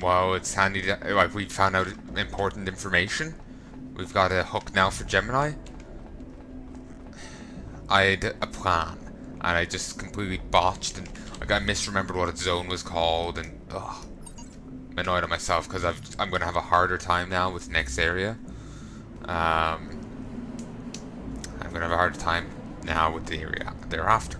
Well, it's handy that like we found out important information. We've got a hook now for Gemini. I had a plan, and I just completely botched, and like I misremembered what its zone was called, and ugh, I'm annoyed at myself because I'm going to have a harder time now with the next area. I'm going to have a harder time now with the area thereafter.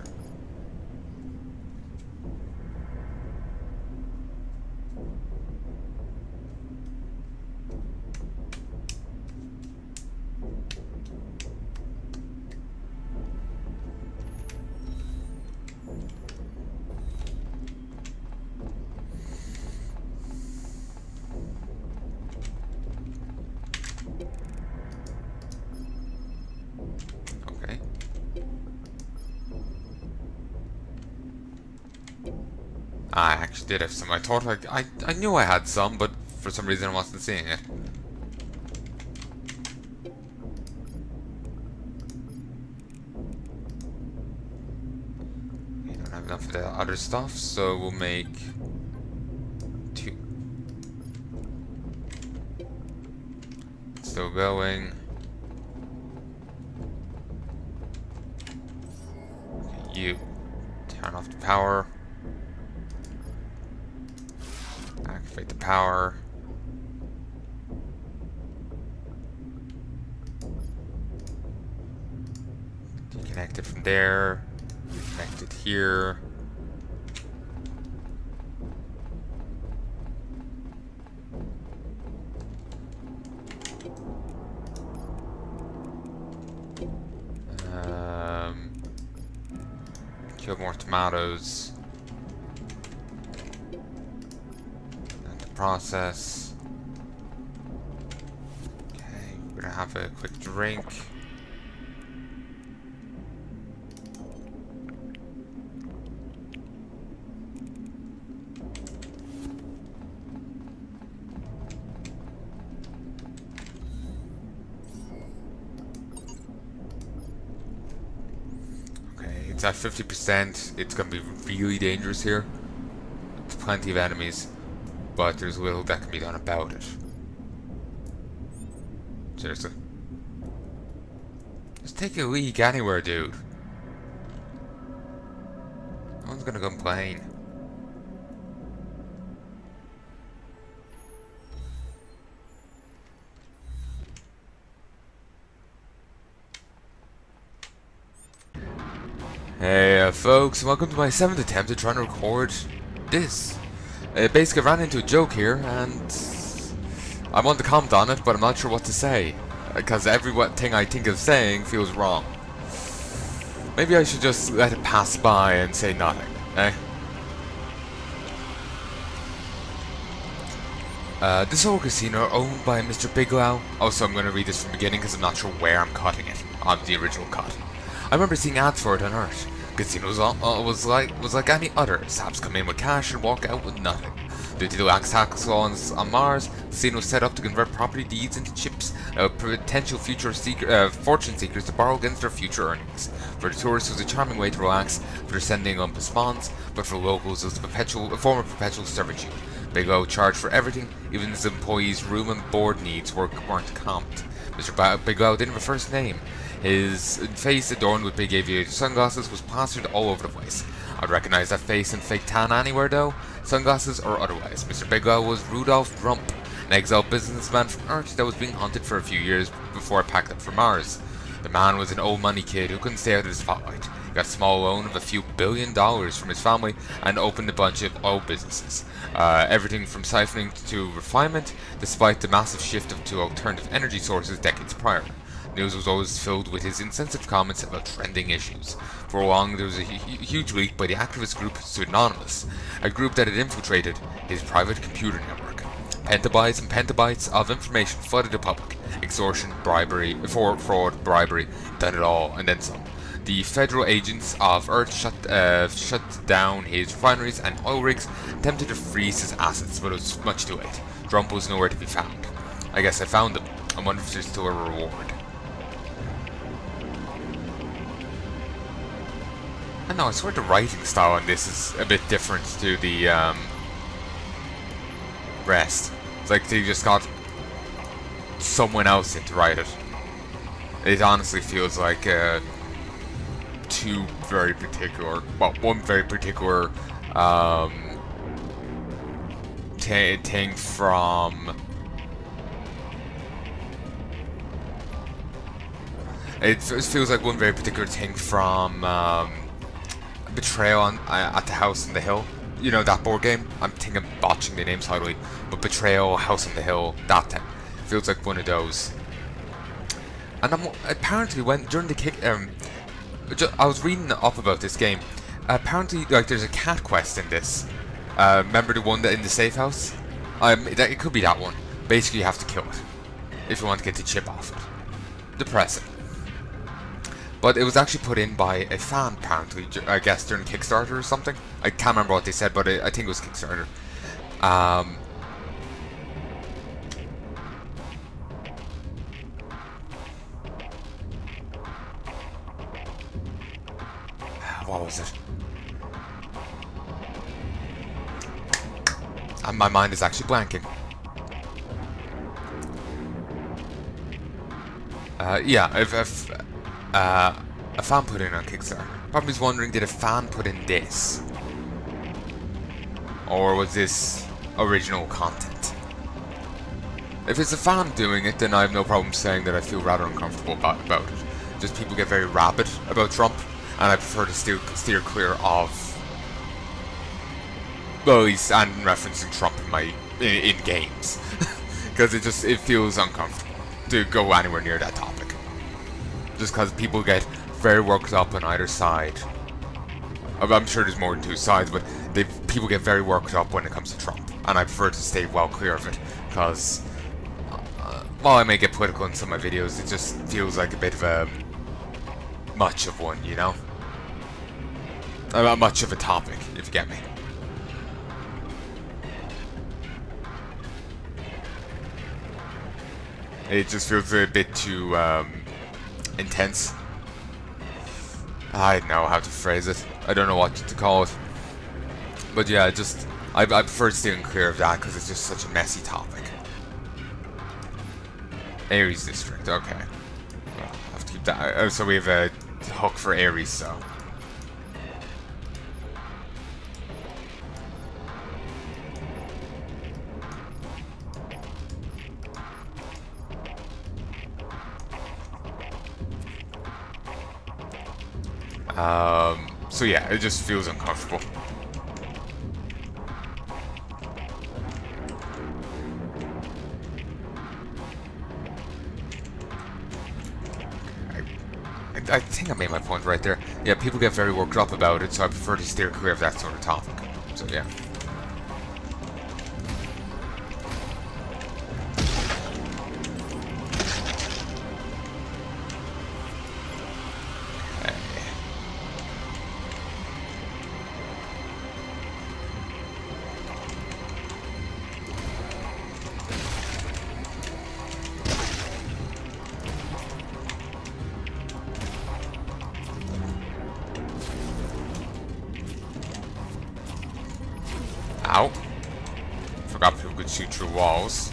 I actually did have some. I thought I knew I had some, but for some reason I wasn't seeing it. We don't have enough of the other stuff, so we'll make 2. Still going. You turn off the power. Activate the power. Deconnect it from there. Reconnect it here. Kill more tomatoes. Process. Okay, we're gonna have a quick drink. Okay, it's at 50%. It's gonna be really dangerous here. There's plenty of enemies. But there's little that can be done about it. Seriously. Just take a leak anywhere, dude. No one's gonna complain. Hey folks, welcome to my 7th attempt at trying to record this. Basically, I ran into a joke here, and I want to comment on it, but I'm not sure what to say, because everything I think of saying feels wrong. Maybe I should just let it pass by and say nothing, eh? This whole casino owned by Mr. Bigelow. Also, I'm going to read this from the beginning because I'm not sure where I'm cutting it on the original cut. I remember seeing ads for it on Earth. Casino was like any other. Saps come in with cash and walk out with nothing. Due to the lax tax laws on Mars, the casino was set up to convert property deeds into chips, potential fortune seekers to borrow against their future earnings. For the tourists, it was a charming way to relax for their sending Olympus bonds, but for locals, it was a form of perpetual servitude. Bigelow charged for everything, even his employees' room and board needs weren't comped. Mr. Bigelow didn't have a first name. His face, adorned with big aviator sunglasses, was plastered all over the place. I'd recognize that face and fake tan anywhere though, sunglasses or otherwise. Mr. Bigelow was Rudolph Rump, an exiled businessman from Earth that was being hunted for a few years before I packed up for Mars. The man was an old money kid who couldn't stay out of the spotlight. He got a small loan of a few $1 billion from his family and opened a bunch of oil businesses. Everything from siphoning to refinement, despite the massive shift to alternative energy sources decades prior. News was always filled with his insensitive comments about trending issues. For long, there was a huge leak by the activist group Pseudonymous, a group that had infiltrated his private computer network. Petabytes and petabytes of information flooded the public. Extortion, bribery, fraud, bribery, done it all, and then some. The federal agents of Earth shut down his refineries and oil rigs, attempted to freeze his assets, but it was much too late. Trump was nowhere to be found. I guess I found him. I wonder if there's still a reward. I know, I swear the writing style on this is a bit different to the rest. It's like they just got someone else in to write it. It honestly feels like two very particular, well, one very particular thing from. It feels like one very particular thing from Betrayal at the House on the Hill. You know that board game? I'm thinking botching the name slightly, but Betrayal, House on the Hill, that thing. Feels like one of those. And apparently during the kick, I was reading up about this game. Apparently, like, there's a cat quest in this. Remember the one that in the safe house? It could be that one. Basically, you have to kill it if you want to get the chip off it. Depressing. But it was actually put in by a fan, apparently, I guess during Kickstarter or something. I can't remember what they said, but I think it was Kickstarter. What was it? And my mind is actually blanking. Yeah, if a fan put in on Kickstarter. Probably was wondering, did a fan put in this? Or was this original content? If it's a fan doing it, then I have no problem saying that I feel rather uncomfortable about it. Just people get very rabid about Trump, and I prefer to steer clear of... Well, I'm referencing Trump in games. Because it feels uncomfortable to go anywhere near that topic. Just because people get very worked up on either side. I'm sure there's more than two sides, but people get very worked up when it comes to Trump, and I prefer to stay well clear of it, because while I may get political in some of my videos, it just feels like a bit of a much of one, you know? Much of a topic, if you get me. It just feels a bit too intense. I don't know how to phrase it. I don't know what to call it. But yeah, I prefer staying clear of that because it's just such a messy topic. Aries district, okay. Well, I have to keep that. So we have a hook for Aries, so. So yeah, it just feels uncomfortable. I think I made my point right there. Yeah, people get very worked up about it, so I prefer to steer clear of that sort of topic. So yeah. Ow. Forgot people could shoot through walls.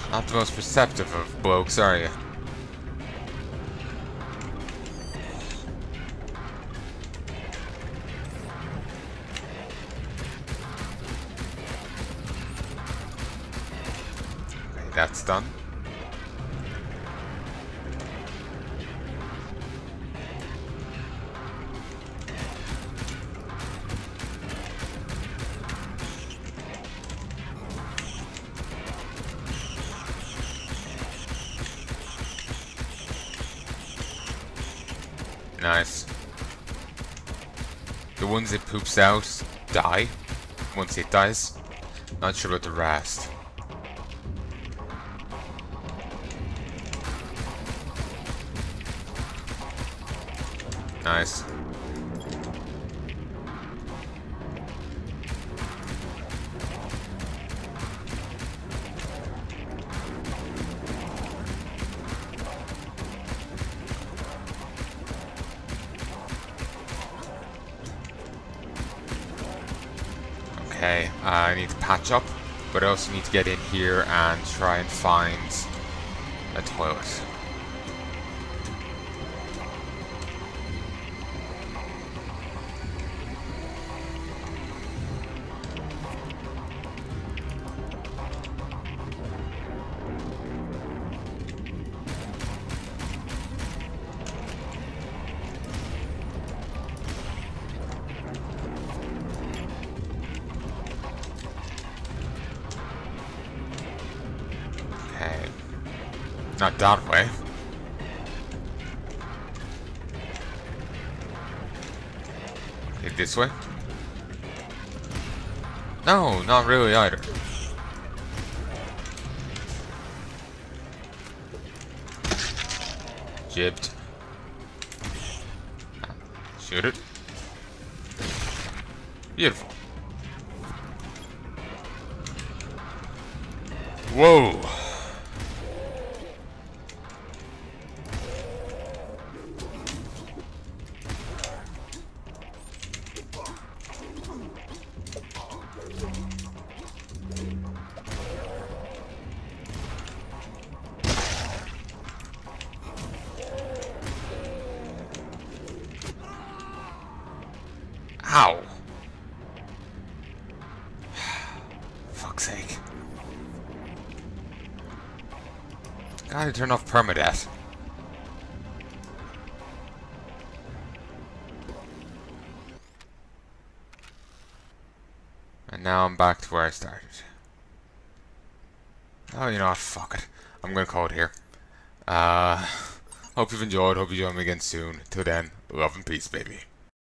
Not the most perceptive of blokes, are you? Okay, that's done. Nice. The ones it poops out die once it dies. Not sure about the rest. Nice. Okay, I need to patch up, but I also need to get in here and try and find a toilet. Okay, not that way. Okay, this way? No, not really either. Jibbed. Shoot it. Beautiful. Whoa. Ow. Fuck's sake. Gotta turn off permadeath. And now I'm back to where I started. Oh, you know what? Fuck it. I'm gonna call it here. Hope you've enjoyed. Hope you join me again soon. Till then, love and peace, baby.